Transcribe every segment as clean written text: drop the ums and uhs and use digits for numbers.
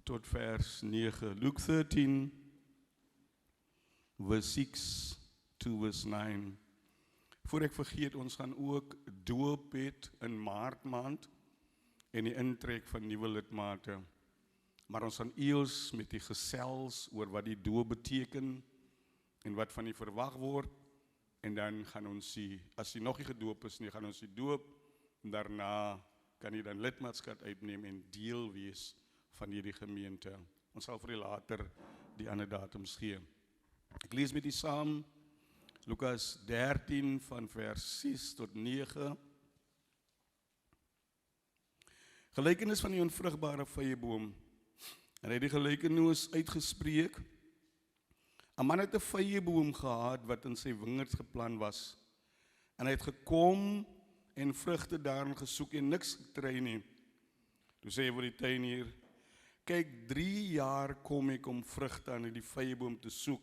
tot vers 9. Luke 13, verse 6 to verse 9. Voor ek vergeet, ons gaan ook doop het in Maart maand en die intrek van nuwe lidmate. Maar ons gaan eers met die gesels oor wat die doop beteken en wat van die verwag word. En dan gaan ons sien, as jy nog nie gedoop is nie, gaan ons die doop. En daarna kan jy dan lidmaatskap uitneem en deel wees van hierdie gemeente. Ons sal vir u later die ander datums gee. Ek lees met u saam Lukas 13 van vers 6 tot 9. Gelykenis van die onvrugbare vyeboom. En hy het die gelykenis uitgespreek. 'n Man het 'n vyeboom gehad wat in sy wingerd geplant was. En hy het gekom en vrugte daarin gesoek en niks gekry nie. Toe sê hy vir die tuinier: kyk, 3 jaar kom ek om vrugte aan die vyeboom te soek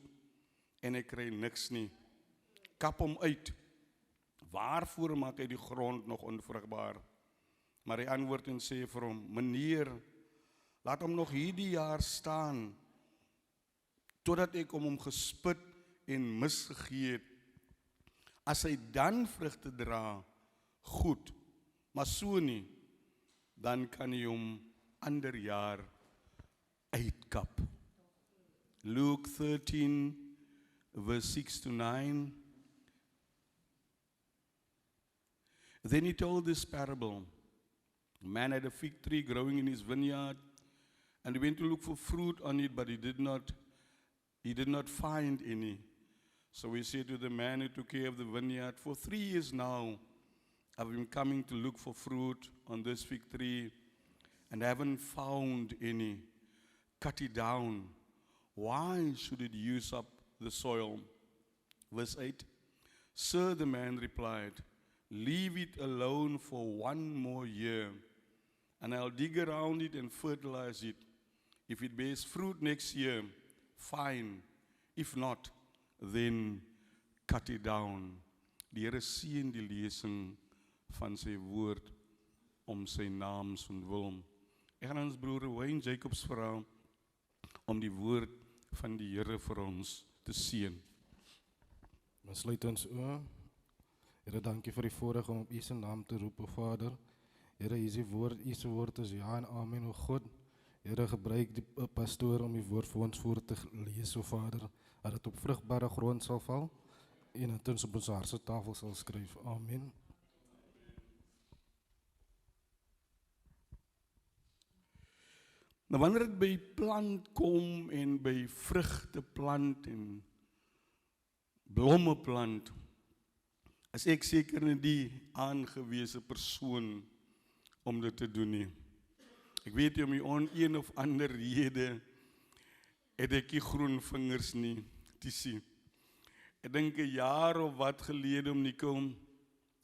en ek kry niks nie. Kap hom uit. Waarvoor maak hy die grond nog onvrugbaar? Maar hy antwoord en sê vir hom: meneer, laat hom nog hierdie jaar staan, totdat ek hom gespit en misgegee het. As hy dan vrugte dra, goed, maar so nie, dan kan hy hom ander jaar uitkap. Luke 13, verse 6 to 9. Then he told this parable. A man had a fig tree growing in his vineyard, and he went to look for fruit on it, but he did not find any. So he said to the man who took care of the vineyard, for 3 years now, I've been coming to look for fruit on this fig tree, and haven't found any. Cut it down. Why should it use up the soil? Verse 8. Sir, the man replied, leave it alone for 1 more year, and I'll dig around it and fertilize it. If it bears fruit next year, fine. If not, then cut it down. Die Here seën die lesing van sy woord om sy naam se wil. Ek gaan ons broer Wayne Jacobs vra om die woord van die Here vir ons te seën. Ons sluit ons oë. Here, dankie vir die voorreg om op U se naam te roep, o Vader. Here, U se woord is ja en amen, o God. Here, gebruik die pastoor om die woord vir ons voor te lees, o Vader, dat het op vrugbare grond sal val en dat ons op ons hartse tafel sal skryf. Amen. Nou wanneer dit by plant kom en by vrugte plant en blomme plant, is ek seker nie die aangewese persoon om dit te doen nie. Ek weet nie om die een of ander rede het ek die groen vingers nie te sien. Ek dink 'n jaar of wat gelede om nie kom,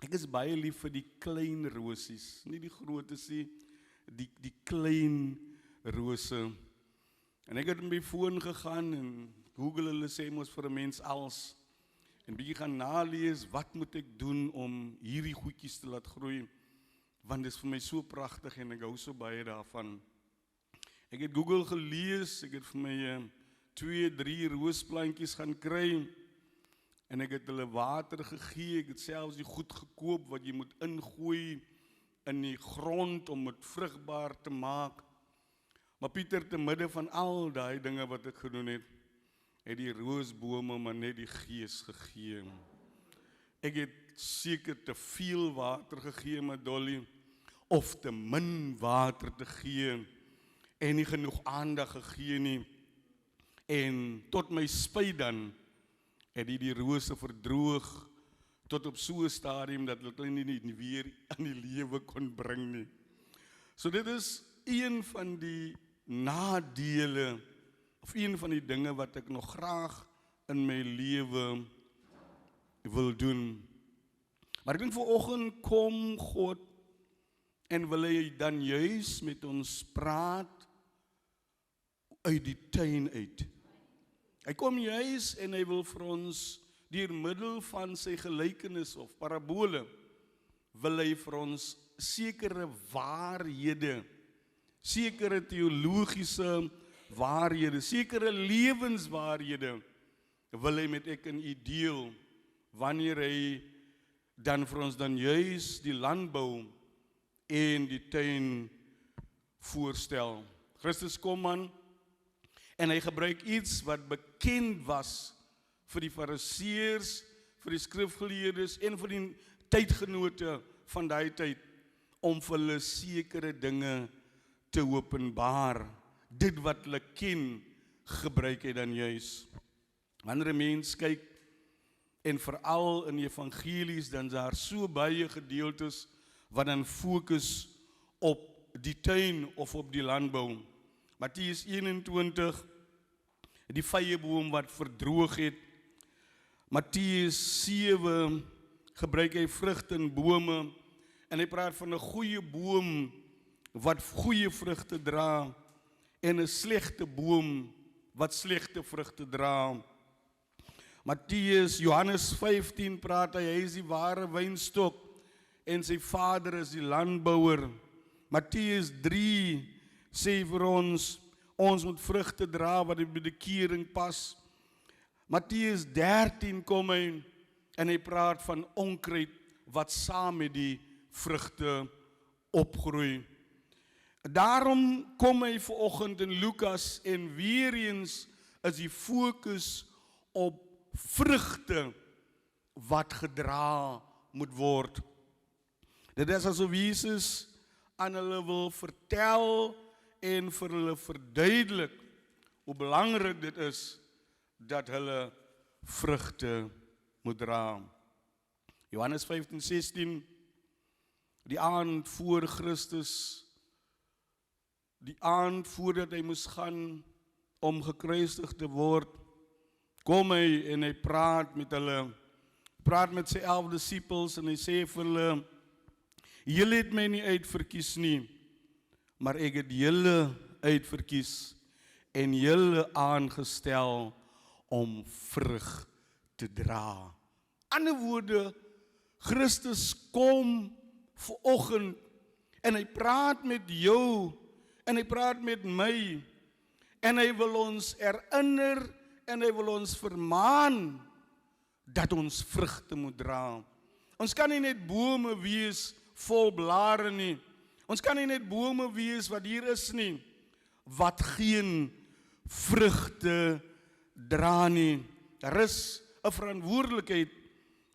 ek is baie lief vir die klein rosies, nie die grootes nie, die klein rose. En ek het op my foon gegaan en Google hulle sê mos vir 'n mens als en bietjie gaan nalees wat moet ek doen om hierdie goedjies te laat groei, want dit is vir my so pragtig en ek hou so baie daarvan. Ek het Google gelees, ek het vir my 2, 3 roosplantjies gaan kry en ek het hulle water gegee, ek het selfs die goed gekoop wat jy moet ingooi in die grond om dit vrugbaar te maak. Maar Pieter, te midde van al daai dinge wat ek gedoen het die roosbome maar net die gees gegee. Ek het seker te veel water gegee met Dolly, of te min water te gee, en nie genoeg aandag gegee nie. En tot my spyt dan, het die rose verdroog, tot op so 'n stadium, dat hulle nie weer aan die lewe kon bring nie. So dit is een van die nadele, of een van die dinge wat ek nog graag in my lewe wil doen. Maar ek dink vanoggend kom God en wil hy dan juis met ons praat uit die tuin uit. Hy kom juis en hy wil vir ons deur middel van sy gelykenis of parabole wil hy vir ons sekere waarhede sekere teologiese waarhede, sekere lewenswaarhede wil hy met ek en u deel, wanneer hy dan vir ons dan juis die landbou en die tuin voorstel. Christus kom aan en hy gebruik iets wat bekend was vir die fariseërs, vir die skrifgeleerdes en vir die tydgenote van daai tyd, om vir hulle sekere dinge te openbaar. Dit wat hulle ken, gebruik hy dan juis. Wanneer 'n mens kyk, en veral in die evangelies, dan is daar so baie gedeeltes wat dan fokus op die tuin of op die landbou. Matteus 21, die vyeboom wat verdroog het. Matteus 7 gebruik hy vrugte en bome, en hy praat van 'n goeie boom wat goeie vrugte dra, en 'n slegte boom wat slegte vrugte dra. Johannes 15 praat hy is die ware wynstok, en sy vader is die landbouer. Matteus 3 sê vir ons moet vrugte dra wat by die bekering pas. Matteus 13 kom hy, en hy praat van onkruid wat saam met die vrugte opgroei. Daarom kom hy vanoggend in Lukas, en weer eens is die fokus op vrugte wat gedra moet word. Dit is asof Jesus aan hulle wil vertel en vir hulle verduidelik hoe belangrik dit is dat hulle vrugte moet dra. Johannes 15:16, die aand voor Christus, die aand voordat hy moes gaan om gekruisig te word, kom hy en hy praat met hulle, praat met sy 11 disippels, en hy sê vir hulle, julle het my nie uitverkies nie, maar ek het julle uitverkies en julle aangestel om vrug te dra. Ander woorde, Christus kom vanoggend en hy praat met jou en hy praat met my en hy wil ons herinner en hy wil ons vermaan dat ons vrugte moet dra. Ons kan nie net bome wees vol blare nie. Ons kan nie net bome wees wat hier is nie, wat geen vrugte dra nie. Daar is 'n verantwoordelikheid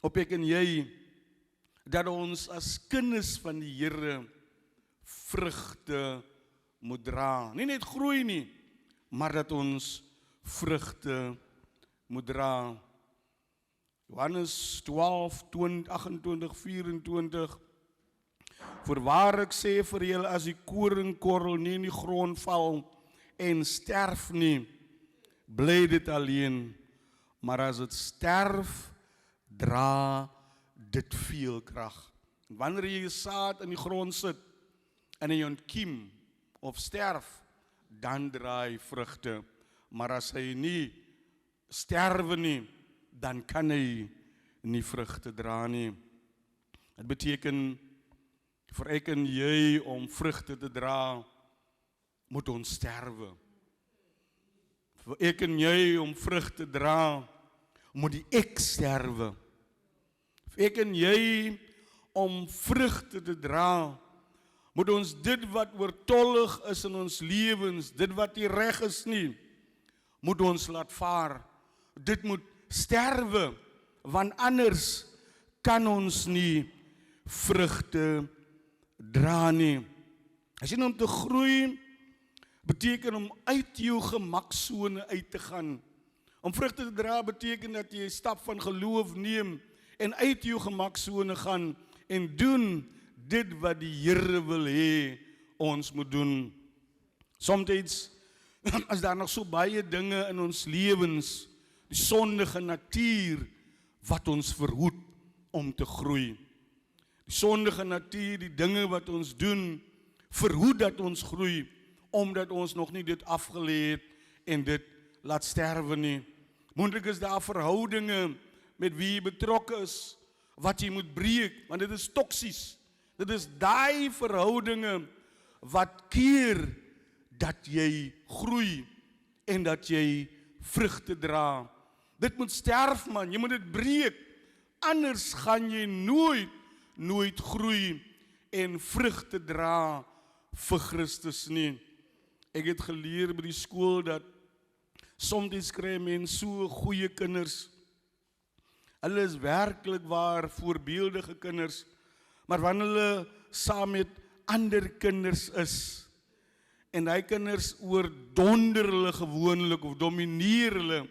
op ek en jy, dat ons as kinders van die Here vrugte moet dra. Nie net groei nie, maar dat ons vrugte moet dra. Johannes 12, 28, 24. Voorwaar ek sê vir julle, as die koringkorrel nie in die grond val en sterf nie, bly dit alleen, maar as dit sterf, dra dit veel krag. Wanneer jy saad in die grond sit en hy ontkiem of sterf, dan dra hy vrugte. Maar as hy nie sterwe nie, dan kan hy nie vrugte dra nie. Dit beteken vir ek en jy om vrugte te dra, moet ons sterwe. Vir ek en jy om vrugte dra, moet die ek sterwe. Vir ek en jy om vrugte te dra, moet ons dit wat oortollig is in ons lewens, dit wat nie reg is nie, moet ons laat vaar. Dit moet sterwe, want anders kan ons nie vrugte dra nie. As jy om te groei, beteken om uit jou gemaksone uit te gaan. Om vrugte te dra beteken dat jy 'n stap van geloof neem en uit jou gemaksone gaan en doen dit wat die Here wil hê ons moet doen. Soms is daar nog so baie dinge in ons lewens, die sondige natuur wat ons verhoed om te groei. Die sondige natuur, die dinge wat ons doen, verhoed dat ons groei, omdat ons nog nie dit afgelê het en dit laat sterwe nie. Moontlik is daar verhoudinge met wie jy betrokke is, wat jy moet breek, want dit is toksies. Dit is daai verhoudinge wat keer dat jy groei en dat jy vrugte dra. Dit moet sterf man, jy moet dit breek. Anders gaan jy nooit groei en vrugte dra vir Christus nie. Ek het geleer by die skool dat soms kry mense so goeie kinders. Hulle is werklik waar voorbeeldige kinders, maar wanneer hulle saam met ander kinders is, en die kinders oordonder hulle gewoonlik of domineer hulle,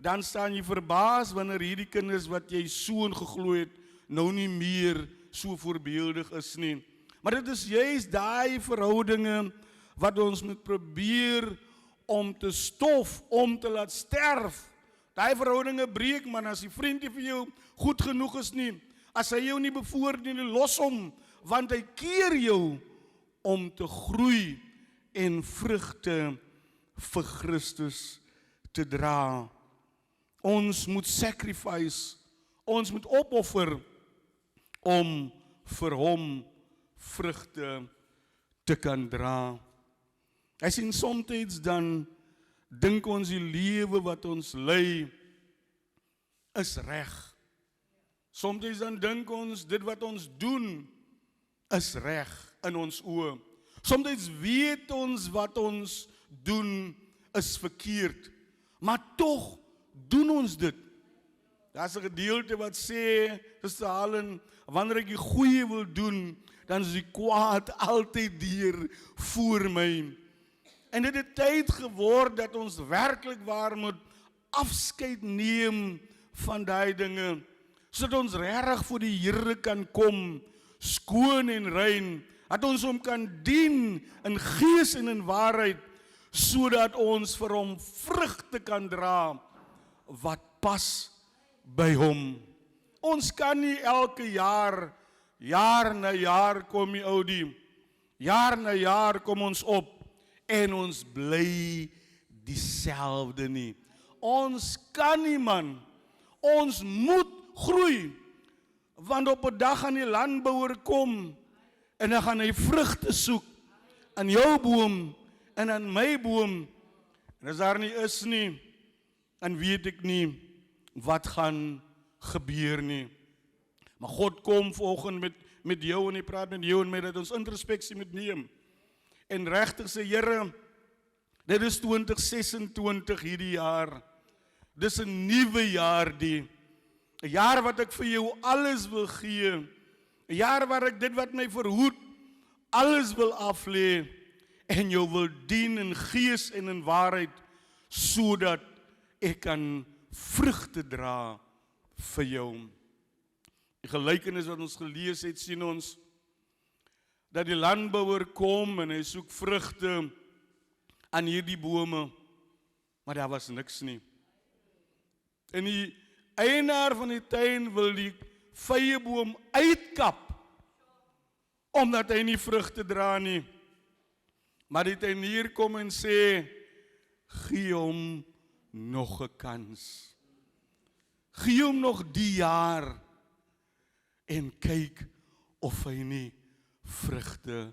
dan staan jy verbaas wanneer hierdie kinders wat jy so in geglo het, nou nie meer so voorbeeldig is nie. Maar dit is juist daai verhoudinge wat ons moet probeer om te stof, om te laat sterf. Daai verhoudinge breek, man, as die vriend nie vir jou goed genoeg is nie, as hy jou nie bevoordeel nie, los hom, want hy keer jou om te groei en vrugte vir Christus te dra. Ons moet sacrifice, ons moet opoffer om vir hom vrugte te kan dra. Hy sien soms dan dink ons die lewe wat ons lei is reg. Soms dan dink ons dit wat ons doen is reg in ons oë. Soms weet ons wat ons doen is verkeerd, maar tog doen ons dit. Daar's 'n gedeelte wat sê, Suster Helen, wanneer ek die goeie wil doen, dan is die kwaad altyd deur voor my. En dit het tyd geword dat ons werklik waar moet afskeid neem van daai dinge, sodat ons regtig voor die Here kan kom, skoon en rein, dat ons hom kan dien in gees en in waarheid, sodat ons vir hom vrugte kan dra wat pas by hom. Ons kan nie elke jaar na jaar kom die oudie, jaar na jaar kom ons op en ons bly dieselfde nie. Ons kan nie man, ons moet groei, want op 'n dag gaan die landbouer kom en dan gaan hy vrugte soek aan jou boom en aan my boom. En as daar nie is nie, dan weet ek nie wat gaan gebeur nie. Maar God kom vanoggend met jou en hy praat met jou en my dat ons introspeksie moet neem. En regtig sê Here, dit is 2026 hierdie jaar. Dis 'n nuwe jaar die. 'n jaar wat ek vir jou alles wil gee. 'n jaar waar ek dit wat my verhoed alles wil aflê en jou wil dien in gees en in waarheid, sodat ek kan vrugte dra vir jou. Die gelykenis wat ons gelees het, sien ons dat die landbouer kom en hy soek vrugte aan hierdie bome, maar daar was niks nie. En die eienaar van die tuin wil die vyeboom uitkap, omdat hy nie vrugte dra nie. Maar die tuinier kom en sê, gee hom nog 'n kans. Gee hom nog die jaar en kyk of hy nie vrugte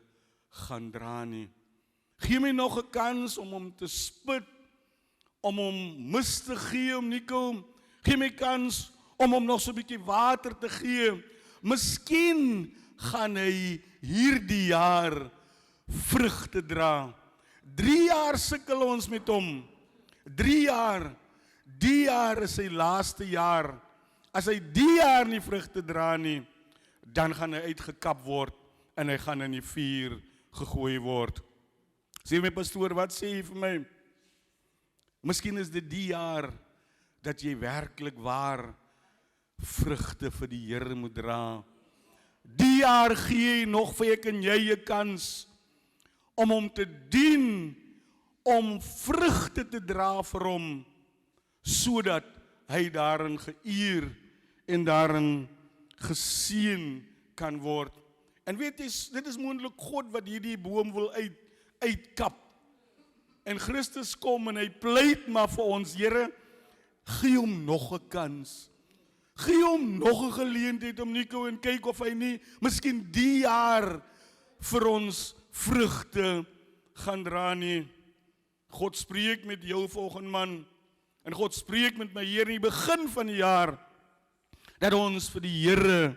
gaan dra nie. Gee my nog 'n kans om hom te spit, om hom mis te gee, om Nico. Gee my kans om hom nog so 'n bietjie water te gee. Miskien gaan hy hierdie jaar vrugte dra. 3 jaar sukkel ons met hom. 3 jaar. Die jaar is sy laaste jaar. As hy die jaar nie vrugte dra nie, dan gaan hy uitgekap word en hy gaan in die vuur gegooi word. Sê my pastoor, wat sê jy vir my? Miskien is dit die jaar dat jy werklik waar vrugte vir die Here moet dra. Die jaar gee hy nog vir ek en jy 'n kans om hom te dien, om vrugte te dra vir hom, sodat hy daarin geëer en daarin geseën kan word. En weet jy, dit is moontlik God wat hierdie boom wil uitkap. En Christus kom en hy pleit maar vir ons, Here, gee hom nog 'n kans. Gee hom nog 'n geleentheid om Nico en kyk of hy nie miskien die jaar vir ons vrugte gaan dra nie. God spreek met jou volgende man, en God spreek met my hier in die begin van die jaar, dat ons vir die Here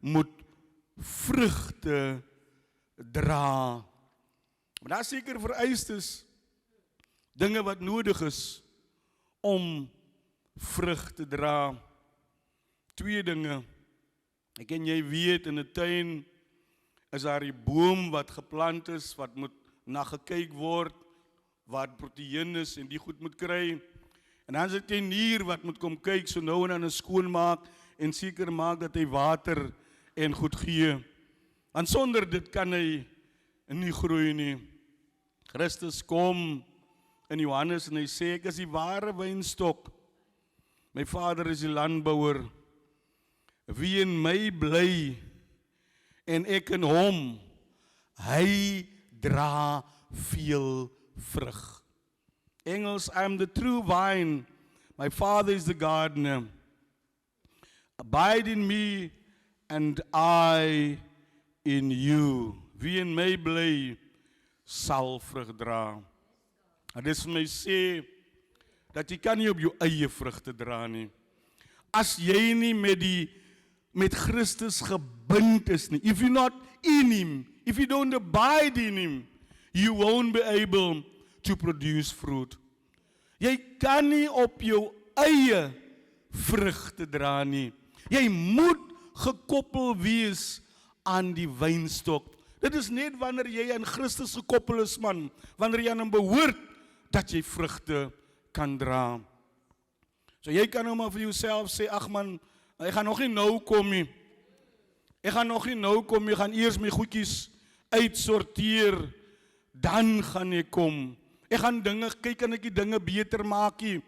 moet vrugte dra. Maar daar is seker vereistes, dinge wat nodig is om vrug te dra. 2 dinge. Ek en jy weet, in 'n tuin is daar die boom wat geplant is, wat moet na gekyk word, wat proteïen is en die goed moet kry. En dan is dit 'n nier wat moet kom kyk, so nou en dan skoonmaak en seker maak dat hy water en goed gee. Want sonder dit kan hy nie groei nie. Christus kom in Johannes en hy sê, ek is die ware wynstok. My Vader is die landbouer. Wie in my bly en ek in hom, hy dra veel vrug. Engels, I am the true vine, my Father is the gardener. Abide in me and I in you. Wie in my bly sal vrug dra. En dis vir my sê dat jy kan nie op jou eie vrugte dra nie. As jy nie met Christus gebind is nie. If you're not in him, if you don't abide in him, you won't be able to produce fruit. Jy kan nie op jou eie vrugte dra nie. Jy moet gekoppel wees aan die wynstok. Dit is net wanneer jy aan Christus gekoppel is, man, wanneer jy aan hom behoort, dat jy vrugte kan dra. So jy kan nou maar vir jouself sê, ag man, ek gaan nog nie nou kom nie. Ek gaan nog nie nou kom, ek gaan eers my goedjies uitsorteer, dan gaan ek kom. Ek gaan dinge, kyk kan ek die dinge beter maak nie.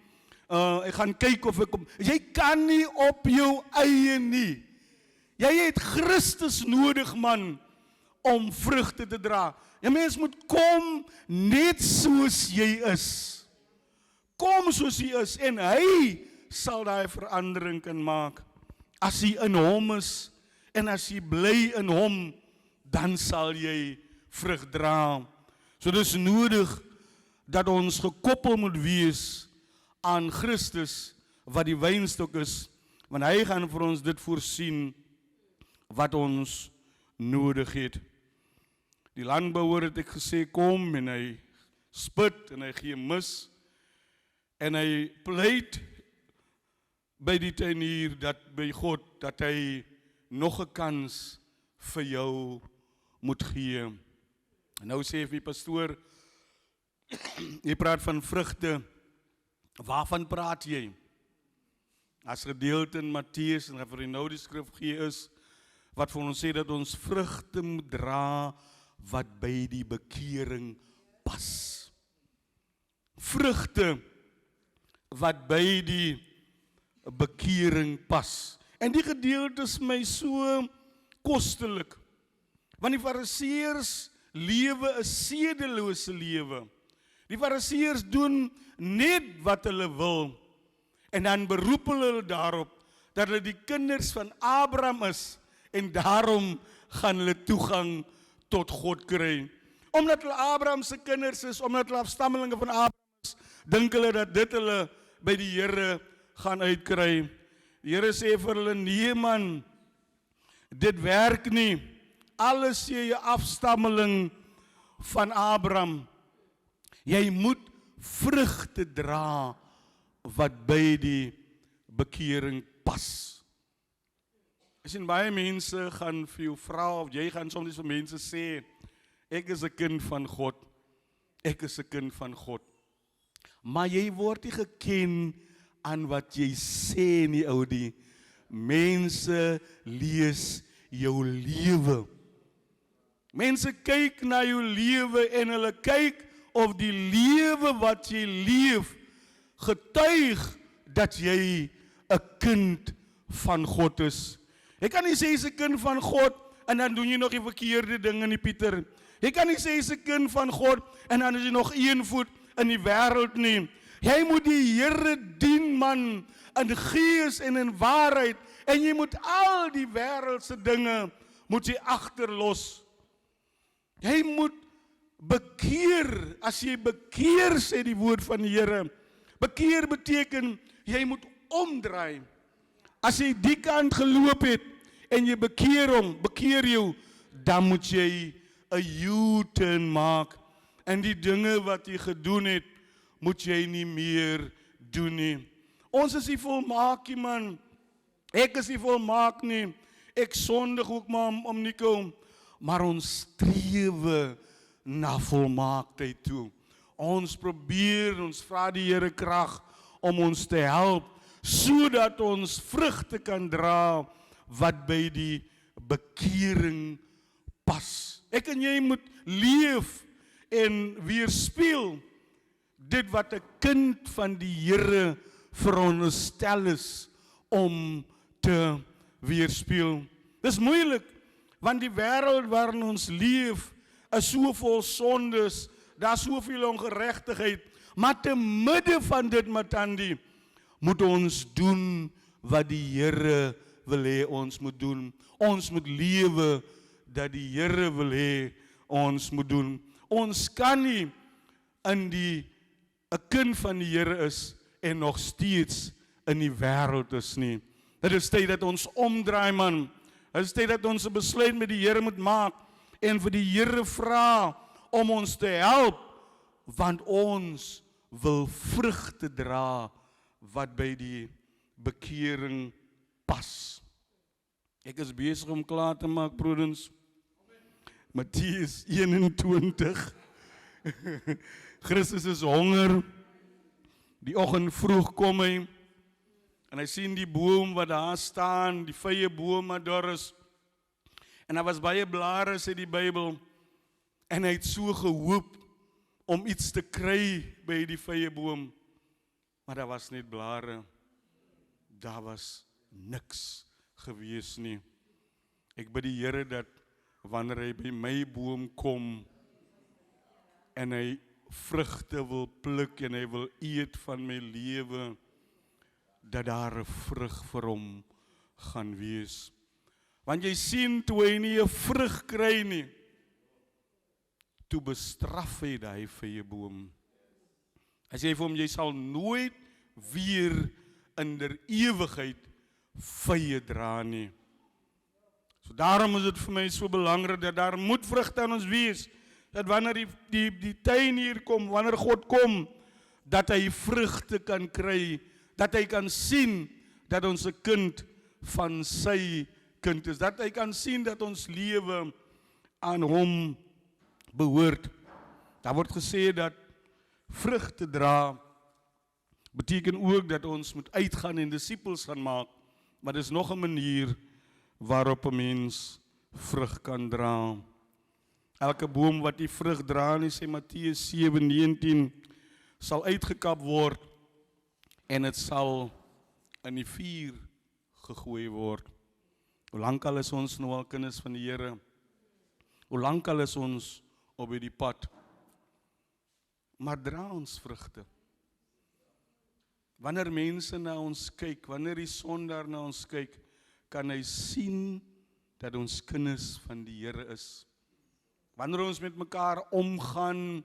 Ek gaan kyk of ek kom. Jy kan nie op jou eie nie. Jy het Christus nodig, man, om vrugte te dra. Jy mens moet kom net soos jy is. Kom soos hy is en hy sal daai verandering kan maak. As jy in hom is en as jy bly in hom, dan sal jy vrug dra. So dis nodig dat ons gekoppel moet wees aan Christus wat die wynstok is, want hy gaan vir ons dit voorsien wat ons nodig het. Die landbouer het ek gesê kom en hy spit en hy gee mis en hy pleit by die tuinier dat by God dat hy nog 'n kans vir jou moet gee. En nou sê die pastoor, jy praat van vrugte, waarvan praat jy? As gedeelte in Matteus en vir nou die skrif gee is, wat vir ons sê dat ons vrugte moet dra wat by die bekering pas. Vrugte wat by die bekering pas. En die gedeelte is my so kostelik, want die Fariseërs lewe 'n sedelose lewe. Die Fariseërs doen net wat hulle wil, en dan beroep hulle daarop, dat hulle die kinders van Abraham is, en daarom gaan hulle toegang tot God kry. Omdat hulle Abraham se kinders is, omdat hulle afstammelinge van Abraham is, dink hulle dat dit hulle by die Here gaan uitkry. Die Here sê vir hulle, nee man, dit werk nie. Alles sê jy afstammeling van Abraham. Jy moet vrugte dra wat by die bekering pas. As in baie mense gaan vir jou vra, of jy gaan soms vir mense sê, ek is 'n kind van God, ek is 'n kind van God. Maar jy word nie geken aan wat jy sê nie, oudie. Mense lees jou lewe. Mense kyk na jou lewe en hulle kyk of die lewe wat jy leef getuig dat jy 'n kind van God is. Jy kan nie sê jy's 'n kind van God en dan doen jy nog die verkeerde dinge nie, Pieter. Jy kan nie sê jy's 'n kind van God en dan is jy nog een voet in die wêreld nie. Jy moet die Here dien, man, in gees en in waarheid, en jy moet al die wêreldse dinge moet jy agterlos. Jy moet bekeer. As jy bekeer, sê die woord van die Here. Bekeer beteken, jy moet omdraai. As jy die kant geloop het, en jy bekeer jou, dan moet jy 'n U-turn maak. En die dinge wat jy gedoen het, moet jy nie meer doen nie. Ons is nie volmaak nie, man. Ek is nie volmaak nie. Ek sondig ook maar om Nico. Maar ons strewe na volmaaktheid toe. Ons probeer, ons vra die Here krag om ons te help, sodat ons vrugte kan dra wat by die bekering pas. Ek en jy moet leef en weerspieël dit wat 'n kind van die Here veronderstel is om te weerspieël. Dis moeilik, want die wêreld waarin ons leef is so vol sondes, daar's soveel ongeregtigheid, maar te midde van dit, Matandi, moet ons doen wat die Here wil hê ons moet doen. Ons moet lewe dat die Here wil hê ons moet doen. Ons kan nie in 'n kind van die Here is en nog steeds in die wêreld is nie. Dit is tyd dat ons omdraai, man. Dit is tyd dat ons 'n besluit met die Here moet maak en vir die Here vra om ons te help, want ons wil vrugte dra wat by die bekering pas. Ek is besig om klaar te maak, broeders. Matteus 21. Christus is honger. Die oggend vroeg kom hy en hy sien die boom wat daar staan, die vrye boom wat daar is. En daar was baie blare, sê die Bybel. En hy het so gehoop om iets te kry by die vrye boom. Maar daar was net blare. Daar was niks gewees nie. Ek bid die Here dat wanneer hy by my boom kom en hy vrugte wil pluk en hy wil eet van my lewe, dat daar 'n vrug vir hom gaan wees. Want jy sien, toe hy nie 'n vrug kry nie, toe bestraf hy daai vrye boom. Hy sê vir hom, jy sal nooit weer in der ewigheid vrye dra nie. So daarom is dit vir my so belangrik dat daar moet vrugte aan ons wees. Dat wanneer die tuin hier kom, wanneer God kom, dat hy vrugte kan kry, dat hy kan sien dat ons 'n kind van sy kind is, dat hy kan sien dat ons lewe aan hom behoort. Daar word gesê dat vrugte dra beteken ook dat ons moet uitgaan en disippels gaan maak, maar dis nog 'n manier waarop 'n mens vrug kan dra. Elke boom wat die vrug dra, nie, sê Matteus 7:19, sal uitgekap word en dit sal in die vuur gegooi word. Hoe lank al is ons nou al kinders van die Here? Hoe lank al is ons op die pad? Maar dra ons vrugte. Wanneer mense na ons kyk, wanneer die sondaar na ons kyk, kan hy sien dat ons kinders van die Here is. Wanneer ons met mekaar omgaan,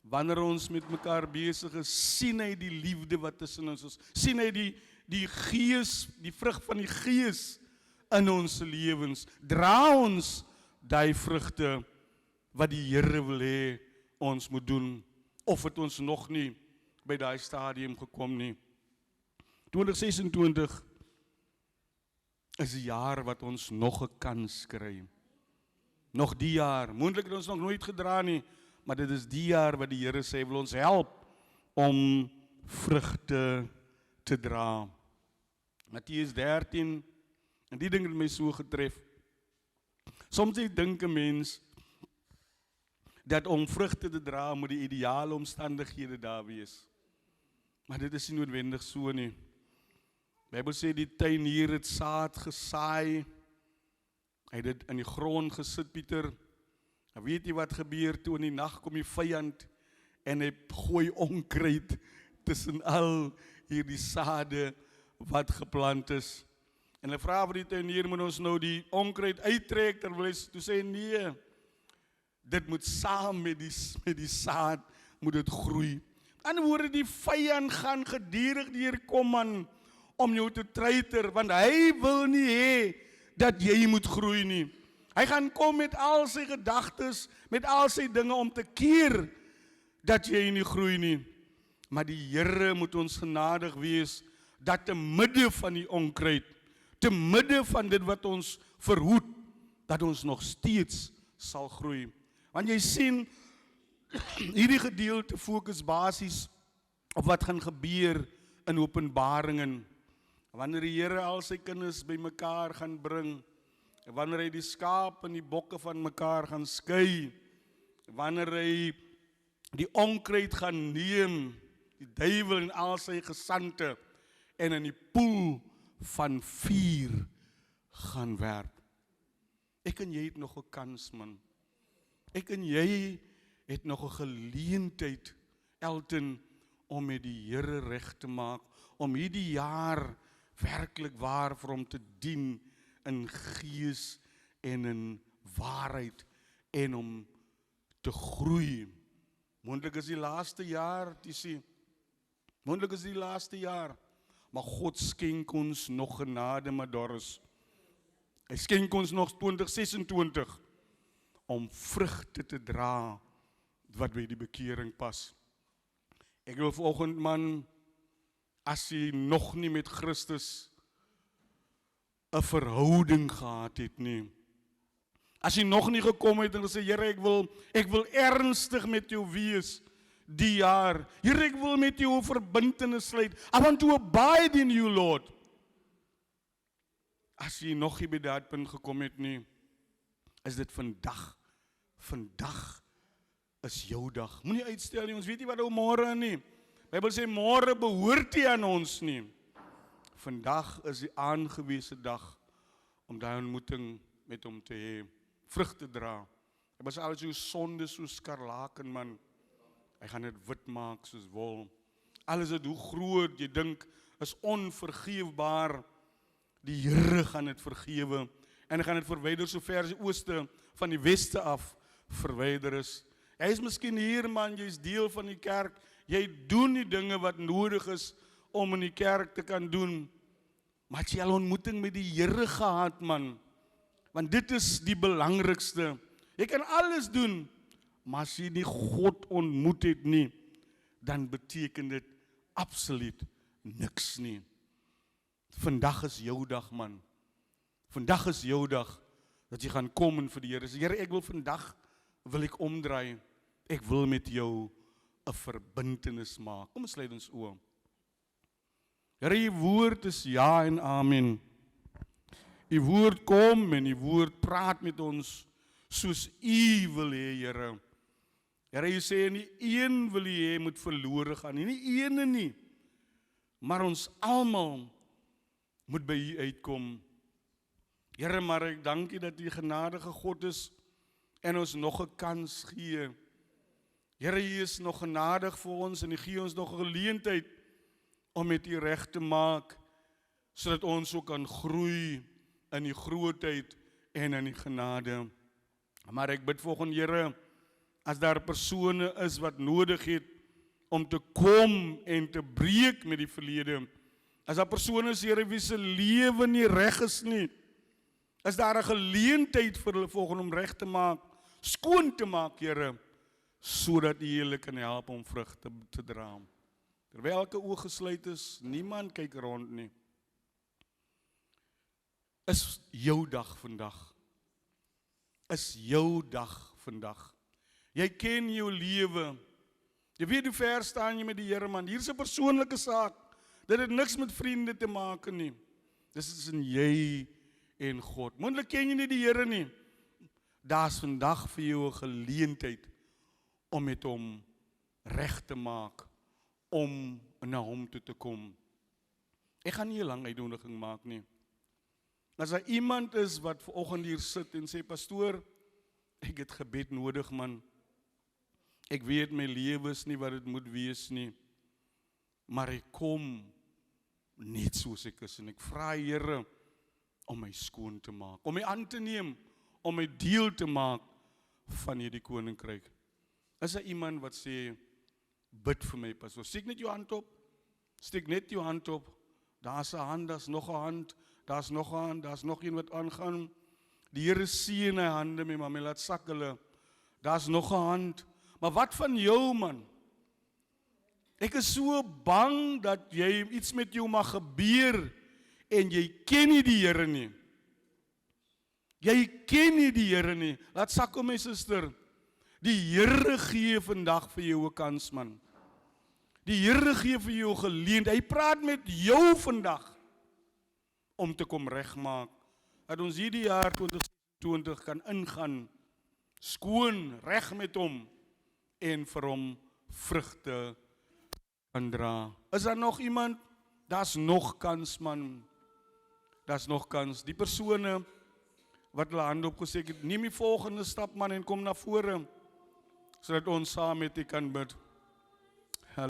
wanneer ons met mekaar besig is, sien hy die liefde wat tussen ons is. Sien hy die gees, die vrug van die gees in ons lewens. Dra ons daai vrugte wat die Here wil hê ons moet doen, of het ons nog nie by daai stadium gekom nie. 2026 is 'n jaar wat ons nog 'n kans kry. Nog die jaar, moontlik het ons nog nooit gedra nie, maar dit is die jaar wat die Here sê, wil ons help om vrugte te dra. Matteus 13, en die ding het my so getref. Soms dink 'n mens dat om vrugte te dra moet die ideale omstandighede daar wees. Maar dit is nie noodwendig so nie. Die Bybel sê die tuinier het saad gesaai. Hy het dit in die grond gesit, Pieter. En weet jy wat gebeur toe in die nag kom die vyand en hy gooi onkruid tussen al hierdie sade wat geplant is. En hulle vra vir die tuinier, moet ons nou die onkruid uittrek, terwyl hy toe sê nee. dit moet saam met die saad, moet dit groei. Aan die woorde, die vyand gaan gedurig deurkom man, om jou te treiter, want hy wil nie hê dat jy moet groei nie. Hy gaan kom met al sy gedagtes, met al sy dinge om te keer dat jy nie groei nie. Maar die Here moet ons genadig wees, dat te midde van die onkruid, te midde van dit wat ons verhoed, dat ons nog steeds sal groei. Want jy sien, hierdie gedeelte fokus basies op wat gaan gebeur in Openbaringen. Wanneer die Here al sy kinders bymekaar gaan bring, wanneer hy die skaap en die bokke van mekaar gaan skei, wanneer hy die onkruid gaan neem, die duiwel en al sy gesante, en in die poel van vuur gaan werp. Ek en jy het nog 'n kans man. Ek en jy het nog 'n geleentheid, Elton, om met die Here reg te maak, om hierdie jaar werklik waar vir hom te dien in gees en in waarheid en om te groei. Moontlik is die laaste jaar, moontlik is die laaste jaar, maar God skenk ons nog genade, Madoris. Hy skenk ons nog 2026 om vrugte te dra wat by die bekering pas. Ek wil vanoggend man, as jy nog nie met Christus 'n verhouding gehad het nie, as jy nog nie gekom het en gesê, Here, ek wil ernstig met jou wees die jaar. Here, ek wil met jou 'n verbintenis sluit. I want to abide in you, Lord. As jy nog nie by daardie punt gekom het nie, is dit vandag. Vandag is jou dag. Moenie uitstel nie, ons weet nie wat môre nie. Bybel sê môre behoort nie aan ons nie. Vandag is die aangewese dag om daai ontmoeting met hom te hê, vrug te dra. Hy was al jou sonde soos skarlaken man. Hy gaan dit wit maak soos wol. Alles wat hoe groot jy dink is onvergeefbaar, die Here gaan dit vergewe en hy gaan dit verwyder so ver as die ooste van die weste af verwyder is. Jy is miskien hier man, jy is deel van die kerk, jy doen die dinge wat nodig is om in die kerk te kan doen, maar jy al ontmoeting met die Here gehad man, want dit is die belangrikste. Jy kan alles doen, maar as jy nie God ontmoet het nie, dan beteken dit absoluut niks nie. Vandag is jou dag man, vandag is jou dag, dat jy gaan kom en vir die Here sê, Here, ek wil vandag, wil ek omdraai, ek wil met jou 'n verbintenis maak. Kom ons sluit ons oë. Here, u woord is ja en amen. U woord kom en u woord praat met ons soos u wil hê, Here. Here, u sê nie een wil u hê moet verlore gaan nie, nie ene nie, maar ons almal moet by u uitkom. Here, maar ek dank u dat u genadige God is en ons nog 'n kans gee. Here, u is nog genadig vir ons en u gee ons nog 'n geleentheid om met u reg te maak, sodat ons ook kan groei in die grootheid en in die genade. Maar ek bid volgens Here, as daar persone is wat nodig het om te kom en te breek met die verlede, as daar persone is, Here, wie se lewe nie reg is nie, is daar 'n geleentheid vir hulle volgens om reg te maak, skoon te maak, Here, sodat U hulle kan help om vrug te dra. Terwyl elke oog gesluit is, niemand kyk rond nie. Is jou dag vandag. Is jou dag vandag. Jy ken jou lewe. Jy weet hoe ver staan jy met die Here, man. Hier is 'n persoonlike saak. Dit het niks met vriende te maak nie. Dis is in jy en God. Moontlik ken jy nie die Here nie. Daar's vandag vir jou 'n geleentheid om met hom reg te maak, om na hom toe te kom. Ek gaan nie 'n lang uitnodiging maak nie. As daar iemand is wat vanoggend hier sit en sê, pastoor, ek het gebed nodig, man. Ek weet my lewe is nie wat dit moet wees nie, maar ek kom net soos ek is en ek vra Here om my skoon te maak, om my aan te neem, om my deel te maak van hierdie koninkryk. Is daar iemand wat sê, bid vir my, pastoor? Steek net jou hand op. Steek net jou hand op. Daar's 'n hand, daar's nog 'n hand, daar's nog 'n hand, daar's nog een wat aangaan. Die Here seën hy hande met my laat sak hulle. Daar's nog 'n hand. Maar wat van jou, man? Ek is so bang dat jy iets met jou mag gebeur en jy ken nie die Here nie. Jy ken nie die Here nie. Laat sak om my suster. Die Here gee vandag vir jou 'n kans, man. Die Here gee vir jou geleentheid. Hy praat met jou vandag om te kom regmaak. Dat ons hierdie jaar 2020 kan ingaan, skoon, reg met hom en vir hom vrugte kan dra. Is daar nog iemand? Daar's nog kans, man. Daar's nog kans. Die persone wat hulle hand opgesteek het, neem die volgende stap, man, en kom na vore, sodat ons saam met u kan bid.